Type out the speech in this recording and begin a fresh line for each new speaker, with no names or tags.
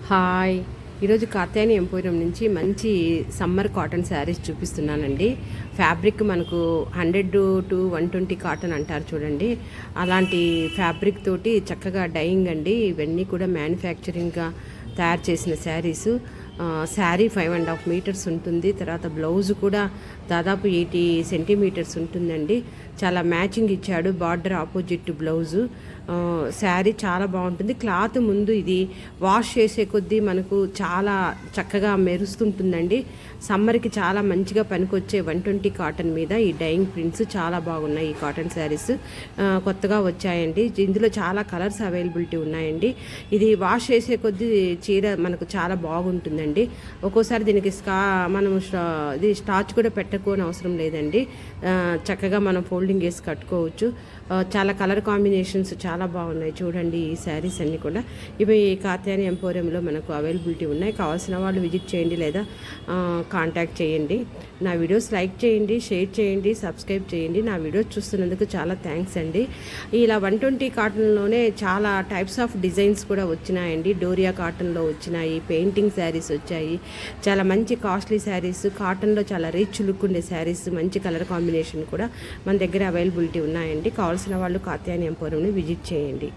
Hi, ఈరోజు Katyayani emporium నుంచి మంచి సమ్మర్ కాటన్ శారీస్ చూపిస్తున్నానండి. ఫ్యాబ్రిక్ మనకు 100 to 120 కాటన్ అంటారు చూడండి, అలాంటి ఫ్యాబ్రిక్ తోటి చక్కగా డైయింగ్ అండి. ఇవన్నీ కూడా మ్యానుఫ్యాక్చరింగ్గా తయారు చేసిన శారీసు. శారీ 5.5 మీటర్స్ ఉంటుంది. తర్వాత బ్లౌజ్ కూడా దాదాపు 80 సెంటీమీటర్స్ ఉంటుందండి. చాలా మ్యాచింగ్ ఇచ్చాడు, బార్డర్ ఆపోజిట్ బ్లౌజు. శారీ చాలా బాగుంటుంది. క్లాత్ ముందు ఇది వాష్ చేసే కొద్దీ మనకు చాలా చక్కగా మెరుస్తుంటుందండి. సమ్మర్కి చాలా మంచిగా పనికొచ్చే 120 కాటన్ మీద ఈ డైయింగ్ ప్రింట్స్ చాలా బాగున్నాయి. ఈ కాటన్ శారీస్ కొత్తగా వచ్చాయండి. ఇందులో చాలా కలర్స్ అవైలబిలిటీ ఉన్నాయండి. ఇది వాష్ చేసే కొద్దీ చీర మనకు చాలా బాగుంటుందండి. ఒక్కోసారి దీనికి మనం ఇది స్టార్చ్ కూడా పెట్టుకోని అవసరం లేదండి. చక్కగా మనం ఫోల్డింగ్ వేసి కట్టుకోవచ్చు. చాలా కలర్ కాంబినేషన్స్ చాలా బాగున్నాయి చూడండి. ఈ శారీస్ అన్నీ కూడా ఇవి కాత్యాయని ఎంపోరియంలో మనకు అవైలబిలిటీ ఉన్నాయి. కావాల్సిన వాళ్ళు విజిట్ చేయండి లేదా కాంటాక్ట్ చేయండి. నా వీడియోస్ లైక్ చేయండి, షేర్ చేయండి, సబ్స్క్రైబ్ చేయండి. నా వీడియోస్ చూస్తున్నందుకు చాలా థ్యాంక్స్ అండి. ఇలా 120 కాటన్లోనే చాలా టైప్స్ ఆఫ్ డిజైన్స్ కూడా వచ్చినాయండి. డోరియా కాటన్లో వచ్చినాయి, పెయింటింగ్ శారీస్ వచ్చాయి, చాలా మంచి కాస్ట్లీ శారీస్, కాటన్లో చాలా రిచ్ లుక్ ఉండే శారీస్, మంచి కలర్ కాంబినేషన్ కూడా మన దగ్గర అవైలబిలిటీ ఉన్నాయండి. కావాల్సిన వాళ్ళు కాత్యాయని ఎంపోరియంని విజిట్ చేయండి.